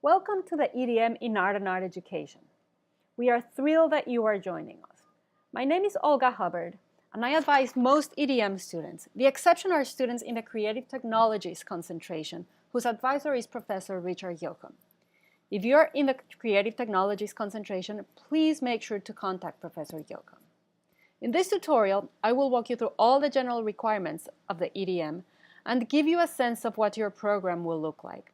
Welcome to the EdM in Art and Art Education. We are thrilled that you are joining us. My name is Olga Hubbard, and I advise most EdM students. The exception are students in the Creative Technologies concentration, whose advisor is Professor Richard Gilcom. If you're in the Creative Technologies concentration, please make sure to contact Professor Gilcom. In this tutorial, I will walk you through all the general requirements of the EdM and give you a sense of what your program will look like.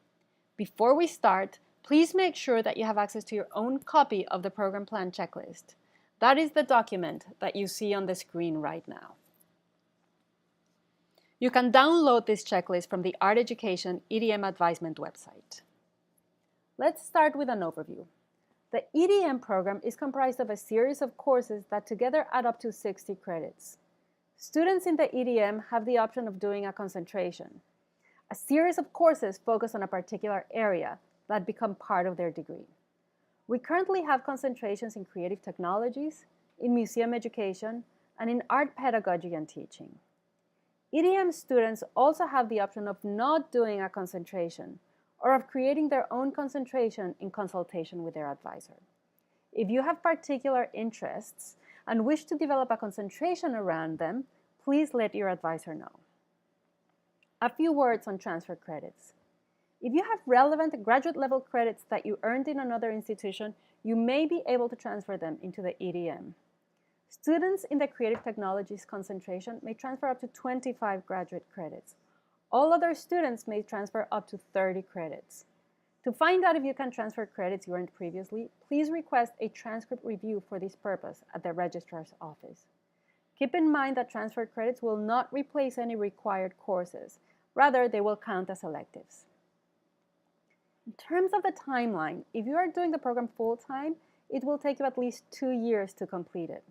Before we start, please make sure that you have access to your own copy of the program plan checklist. That is the document that you see on the screen right now. You can download this checklist from the Art Education EdM Advisement website. Let's start with an overview. The EdM program is comprised of a series of courses that together add up to 60 credits. Students in the EdM have the option of doing a concentration. A series of courses focus on a particular area that become part of their degree. We currently have concentrations in creative technologies, in museum education, and in art pedagogy and teaching. EdM students also have the option of not doing a concentration or of creating their own concentration in consultation with their advisor. If you have particular interests and wish to develop a concentration around them, please let your advisor know. A few words on transfer credits. If you have relevant graduate level credits that you earned in another institution, you may be able to transfer them into the EdM. Students in the Creative Technologies concentration may transfer up to 25 graduate credits. All other students may transfer up to 30 credits. To find out if you can transfer credits you earned previously, please request a transcript review for this purpose at the registrar's office. Keep in mind that transfer credits will not replace any required courses. Rather, they will count as electives. In terms of the timeline, if you are doing the program full-time, it will take you at least 2 years to complete it.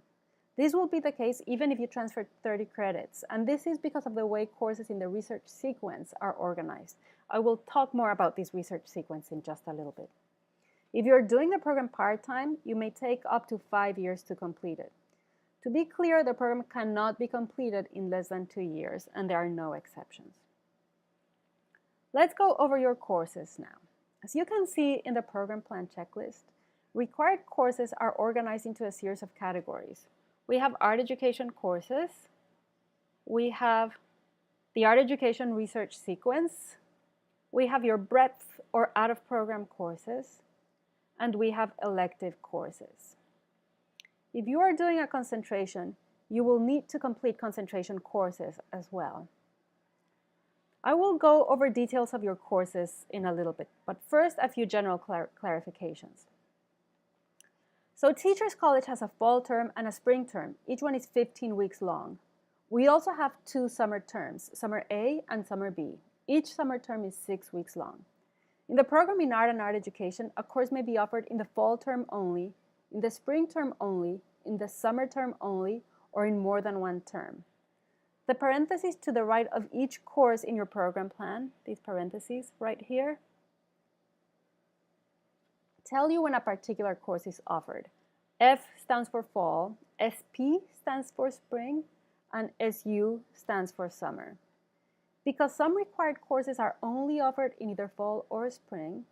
This will be the case even if you transfer 30 credits, and this is because of the way courses in the research sequence are organized. I will talk more about this research sequence in just a little bit. If you're doing the program part-time, you may take up to 5 years to complete it. To be clear, the program cannot be completed in less than 2 years, and there are no exceptions. Let's go over your courses now. As you can see in the program plan checklist, required courses are organized into a series of categories. We have art education courses, we have the art education research sequence, we have your breadth or out-of-program courses, and we have elective courses. If you are doing a concentration, you will need to complete concentration courses as well. I will go over details of your courses in a little bit, but first a few general clarifications. So Teachers College has a fall term and a spring term. Each one is 15 weeks long. We also have 2 summer terms, Summer A and Summer B. Each summer term is 6 weeks long. In the program in Art and Art Education, a course may be offered in the fall term only, in the spring term only, in the summer term only, or in more than one term. The parentheses to the right of each course in your program plan, these parentheses right here, tell you when a particular course is offered. F stands for fall, SP stands for spring, and SU stands for summer. Because some required courses are only offered in either fall or spring,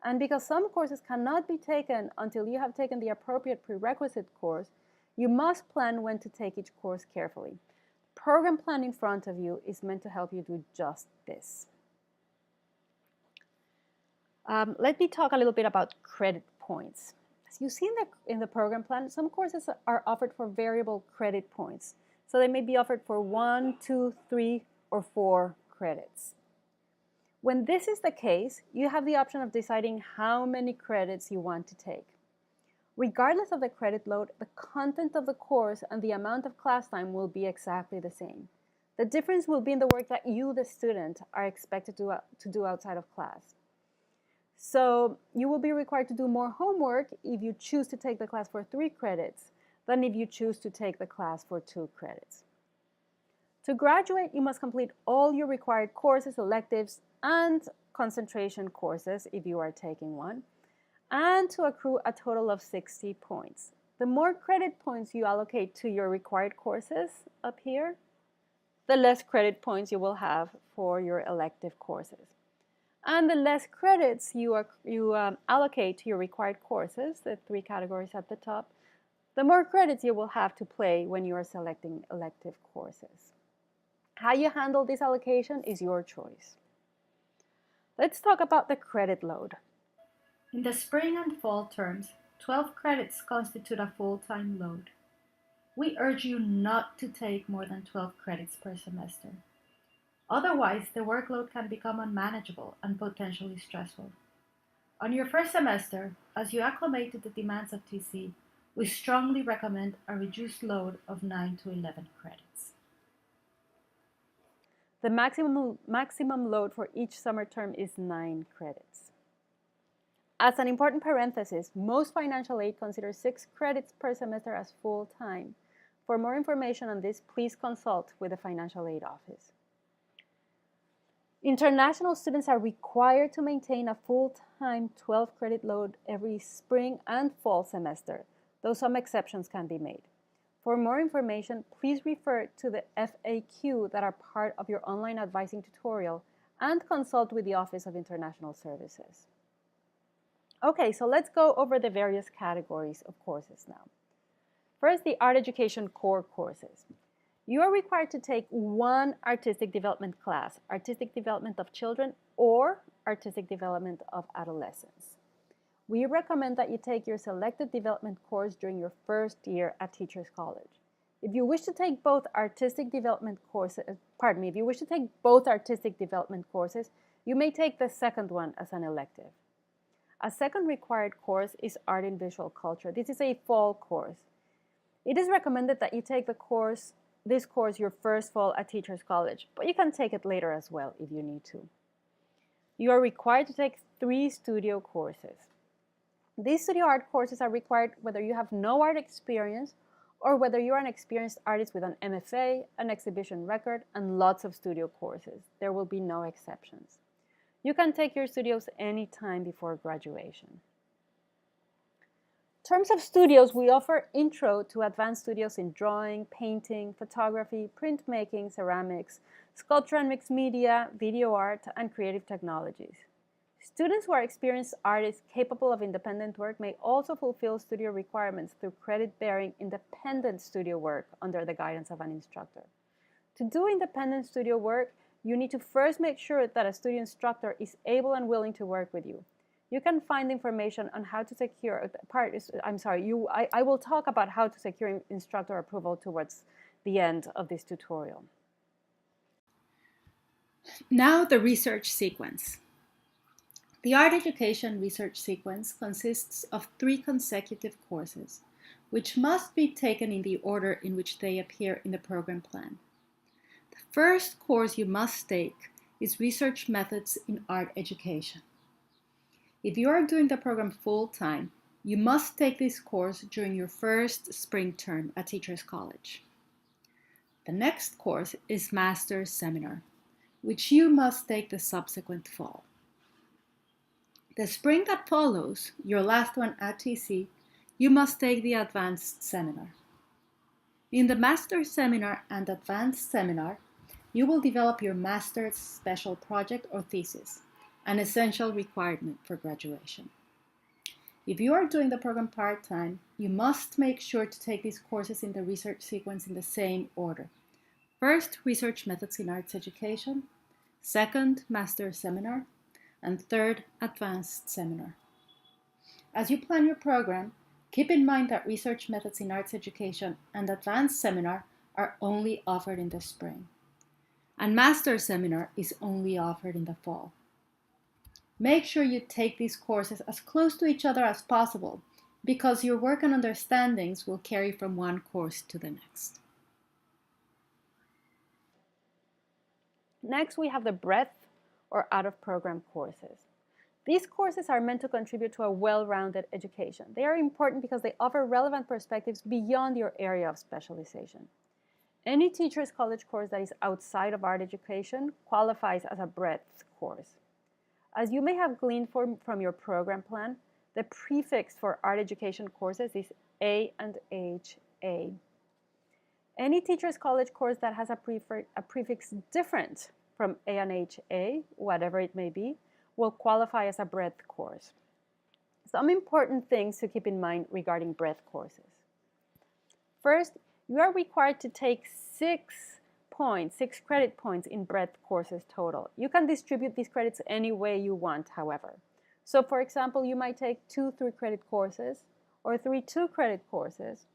and because some courses cannot be taken until you have taken the appropriate prerequisite course, you must plan when to take each course carefully. The program plan in front of you is meant to help you do just this. Let me talk a little bit about credit points. As you see in the program plan, some courses are offered for variable credit points. So they may be offered for 1, 2, 3, or 4 credits. When this is the case, you have the option of deciding how many credits you want to take. Regardless of the credit load, the content of the course and the amount of class time will be exactly the same. The difference will be in the work that you, the student, are expected to do outside of class. So you will be required to do more homework if you choose to take the class for 3 credits than if you choose to take the class for 2 credits. To graduate, you must complete all your required courses, electives, and concentration courses if you are taking one, and to accrue a total of 60 points. The more credit points you allocate to your required courses up here, the less credit points you will have for your elective courses. And the less credits you allocate to your required courses, the 3 categories at the top, the more credits you will have to play when you are selecting elective courses. How you handle this allocation is your choice. Let's talk about the credit load. In the spring and fall terms, 12 credits constitute a full-time load. We urge you not to take more than 12 credits per semester. Otherwise, the workload can become unmanageable and potentially stressful. On your first semester, as you acclimate to the demands of TC, we strongly recommend a reduced load of 9 to 11 credits. The maximum load for each summer term is 9 credits. As an important parenthesis, most financial aid considers 6 credits per semester as full-time. For more information on this, please consult with the financial aid office. International students are required to maintain a full-time 12-credit load every spring and fall semester, though some exceptions can be made. For more information, please refer to the FAQ that are part of your online advising tutorial and consult with the Office of International Services. Okay, so let's go over the various categories of courses now. First, the art education core courses. You are required to take one artistic development class, artistic development of children or artistic development of adolescents. We recommend that you take your selected development course during your first year at Teachers College. If you wish to take both artistic development courses, if you wish to take both artistic development courses, you may take the second one as an elective. A second required course is Art and Visual Culture. This is a fall course. It is recommended that you take this course your first fall at Teachers College, but you can take it later as well if you need to. You are required to take 3 studio courses. These studio art courses are required whether you have no art experience or whether you are an experienced artist with an MFA, an exhibition record, and lots of studio courses. There will be no exceptions. You can take your studios anytime before graduation. In terms of studios, we offer intro to advanced studios in drawing, painting, photography, printmaking, ceramics, sculpture and mixed media, video art, and creative technologies. Students who are experienced artists capable of independent work may also fulfill studio requirements through credit-bearing independent studio work under the guidance of an instructor. To do independent studio work, you need to first make sure that a studio instructor is able and willing to work with you. You can find information on how to secure, I will talk about how to secure instructor approval towards the end of this tutorial. Now the research sequence. The art education research sequence consists of 3 consecutive courses, which must be taken in the order in which they appear in the program plan. The first course you must take is Research Methods in Art Education. If you are doing the program full-time, you must take this course during your first spring term at Teachers College. The next course is Master's Seminar, which you must take the subsequent fall. The spring that follows, your last one at TC, you must take the Advanced Seminar. In the Master's Seminar and Advanced Seminar, you will develop your master's special project or thesis, an essential requirement for graduation. If you are doing the program part-time, you must make sure to take these courses in the research sequence in the same order. First, Research Methods in Arts Education, second, Master's Seminar, and third, Advanced Seminar. As you plan your program, keep in mind that Research Methods in Arts Education and Advanced Seminar are only offered in the spring, and Master's Seminar is only offered in the fall. Make sure you take these courses as close to each other as possible, because your work and understandings will carry from one course to the next. Next, we have the breadth or out-of-program courses. These courses are meant to contribute to a well-rounded education. They are important because they offer relevant perspectives beyond your area of specialization. Any Teachers College course that is outside of art education qualifies as a breadth course. As you may have gleaned from your program plan, the prefix for art education courses is A and HA. Any Teachers College course that has a prefix different from A and HA, whatever it may be, will qualify as a breadth course. Some important things to keep in mind regarding breadth courses. First, you are required to take 6 credit points in breadth courses total. You can distribute these credits any way you want, however. So for example, you might take 2 3-credit courses, or 3 2-credit courses,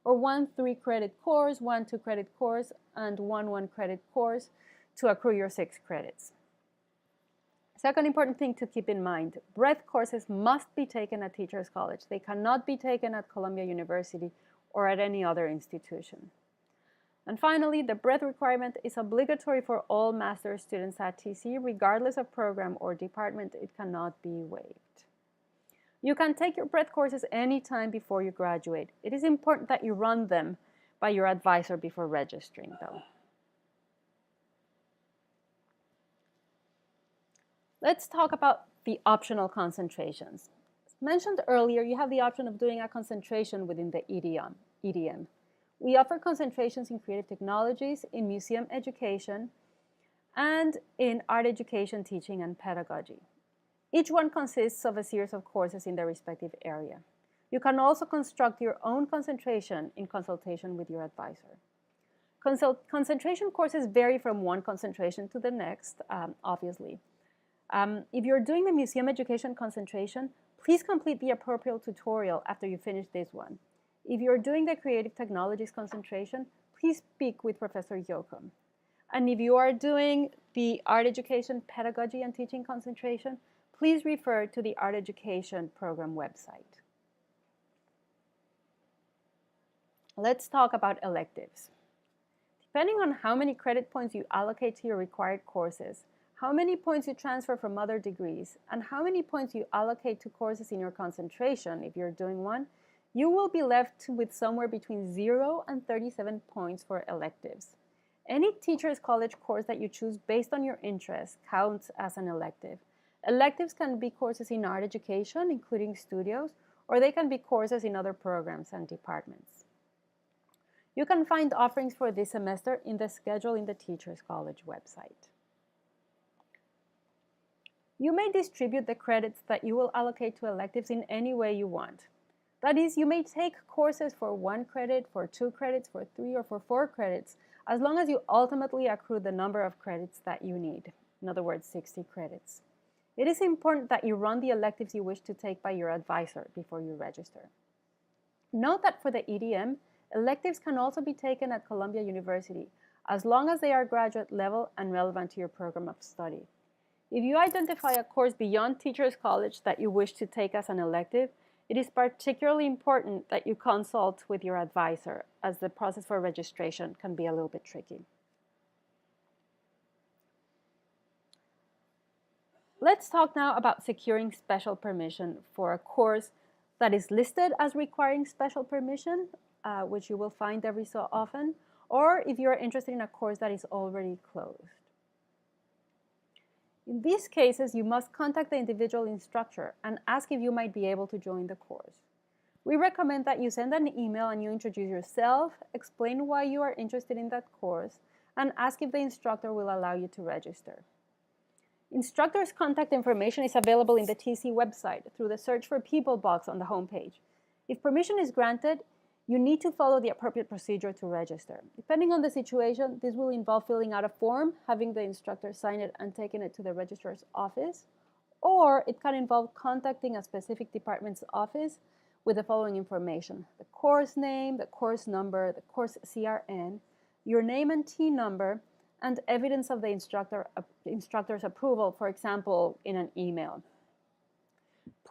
or 1 3-credit course, 1 2-credit course, and 1 1-credit course to accrue your 6 credits. Second important thing to keep in mind, breadth courses must be taken at Teachers College. They cannot be taken at Columbia University or at any other institution. And finally, the breadth requirement is obligatory for all master's students at TC, regardless of program or department. It cannot be waived. You can take your breadth courses anytime before you graduate. It is important that you run them by your advisor before registering, though. Let's talk about the optional concentrations. As mentioned earlier, you have the option of doing a concentration within the EdM. We offer concentrations in creative technologies, in museum education, and in art education, teaching, and pedagogy. Each one consists of a series of courses in their respective area. You can also construct your own concentration in consultation with your advisor. Concentration courses vary from one concentration to the next, obviously. If you're doing the museum education concentration, please complete the appropriate tutorial after you finish this one. If you're doing the creative technologies concentration, please speak with Professor Yoakum. And if you are doing the art education, pedagogy, and teaching concentration, please refer to the art education program website. Let's talk about electives. Depending on how many credit points you allocate to your required courses, how many points you transfer from other degrees, and how many points you allocate to courses in your concentration, if you're doing one, you will be left with somewhere between 0 and 37 points for electives. Any Teachers College course that you choose based on your interest counts as an elective. Electives can be courses in art education, including studios, or they can be courses in other programs and departments. You can find offerings for this semester in the schedule in the Teachers College website. You may distribute the credits that you will allocate to electives in any way you want. That is, you may take courses for 1 credit, for 2 credits, for 3, or for 4 credits, as long as you ultimately accrue the number of credits that you need. In other words, 60 credits. It is important that you run the electives you wish to take by your advisor before you register. Note that for the EdM, electives can also be taken at Columbia University, as long as they are graduate level and relevant to your program of study. If you identify a course beyond Teachers College that you wish to take as an elective, it is particularly important that you consult with your advisor, as the process for registration can be a little bit tricky. Let's talk now about securing special permission for a course that is listed as requiring special permission, which you will find every so often, or if you are interested in a course that is already closed. In these cases, you must contact the individual instructor and ask if you might be able to join the course. We recommend that you send an email and you introduce yourself, explain why you are interested in that course, and ask if the instructor will allow you to register. Instructors' contact information is available in the TC website through the Search for People box on the homepage. If permission is granted, you need to follow the appropriate procedure to register. Depending on the situation, this will involve filling out a form, having the instructor sign it and taking it to the registrar's office, or it can involve contacting a specific department's office with the following information: the course name, the course number, the course CRN, your name and T number, and evidence of the instructor's approval, for example, in an email.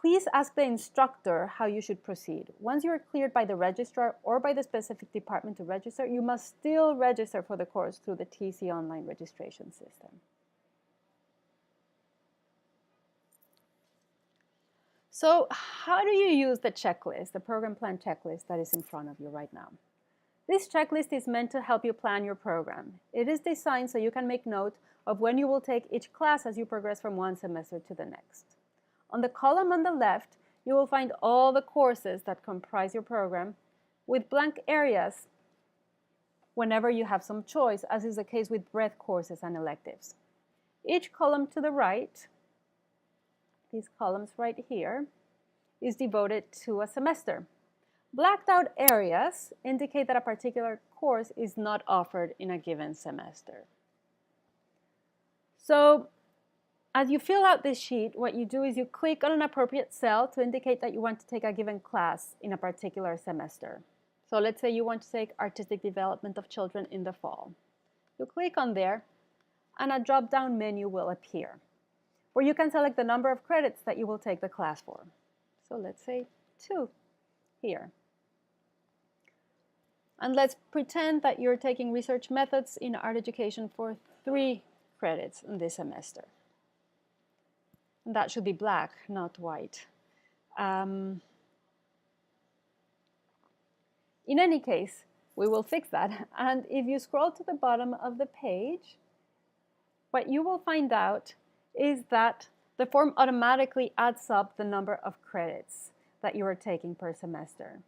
Please ask the instructor how you should proceed. Once you are cleared by the registrar or by the specific department to register, you must still register for the course through the TC online registration system. So how do you use the checklist, the program plan checklist that is in front of you right now? This checklist is meant to help you plan your program. It is designed so you can make note of when you will take each class as you progress from one semester to the next. On the column on the left, you will find all the courses that comprise your program, with blank areas whenever you have some choice, as is the case with breadth courses and electives. Each column to the right these columns right here, is devoted to a semester. Blacked out areas indicate that a particular course is not offered in a given semester. So as you fill out this sheet, what you do is you click on an appropriate cell to indicate that you want to take a given class in a particular semester. So let's say you want to take Artistic Development of Children in the fall. You click on there, and a drop-down menu will appear, where you can select the number of credits that you will take the class for. So let's say 2 here. And let's pretend that you're taking Research Methods in Art Education for 3 credits in this semester. And that should be black, not white. In any case, we will fix that. And if you scroll to the bottom of the page, what you will find out is that the form automatically adds up the number of credits that you are taking per semester.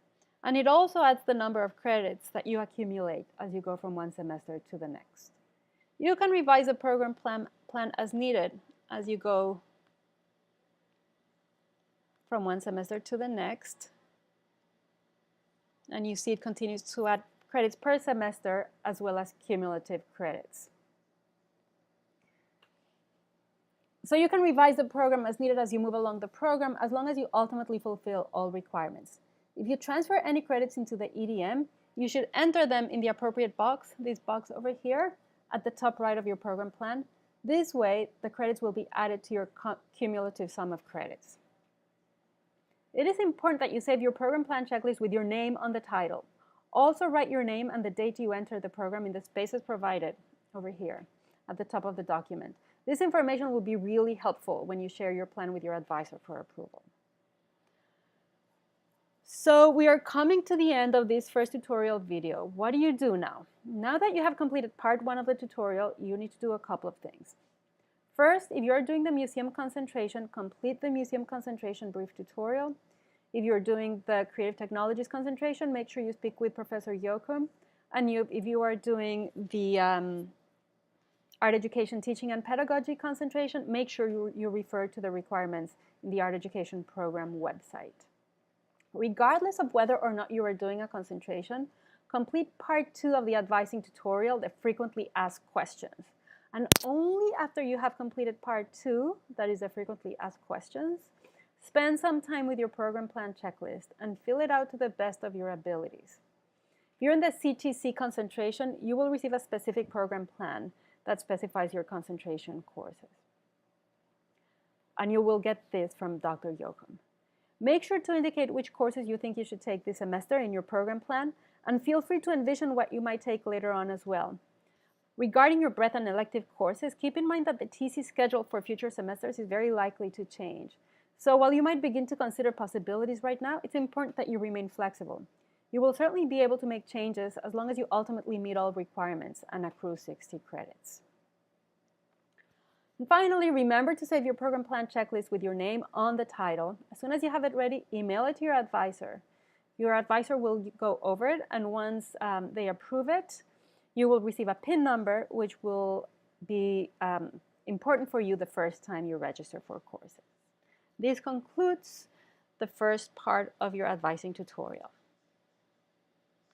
And it also adds the number of credits that you accumulate as you go from one semester to the next. You can revise the program plan as needed as you go from one semester to the next. And you see it continues to add credits per semester as well as cumulative credits. So you can revise the program as needed as you move along the program, as long as you ultimately fulfill all requirements. If you transfer any credits into the EdM, you should enter them in the appropriate box, this box over here, at the top right of your program plan. This way, the credits will be added to your cumulative sum of credits. It is important that you save your program plan checklist with your name on the title. Also write your name and the date you enter the program in the spaces provided over here at the top of the document. This information will be really helpful when you share your plan with your advisor for approval. So we are coming to the end of this first tutorial video. What do you do now? Now that you have completed part 1 of the tutorial, you need to do a couple of things. First, if you're doing the museum concentration, complete the museum concentration brief tutorial. If you're doing the creative technologies concentration, make sure you speak with Professor Yoakum. And if you are doing the Art Education Teaching and Pedagogy concentration, make sure you refer to the requirements in the Art Education Program website. Regardless of whether or not you are doing a concentration, complete part 2 of the advising tutorial, the frequently asked questions. And only after you have completed part 2, that is the frequently asked questions, spend some time with your program plan checklist and fill it out to the best of your abilities. If you're in the CTC concentration, you will receive a specific program plan that specifies your concentration courses. And you will get this from Dr. Yoakum. Make sure to indicate which courses you think you should take this semester in your program plan, and feel free to envision what you might take later on as well. Regarding your breadth and elective courses, keep in mind that the TC schedule for future semesters is very likely to change. So while you might begin to consider possibilities right now, it's important that you remain flexible. You will certainly be able to make changes as long as you ultimately meet all requirements and accrue 60 credits. And finally, remember to save your program plan checklist with your name on the title. As soon as you have it ready, email it to your advisor. Your advisor will go over it, and once they approve it, you will receive a PIN number, which will be important for you the first time you register for courses. This concludes the first part of your advising tutorial.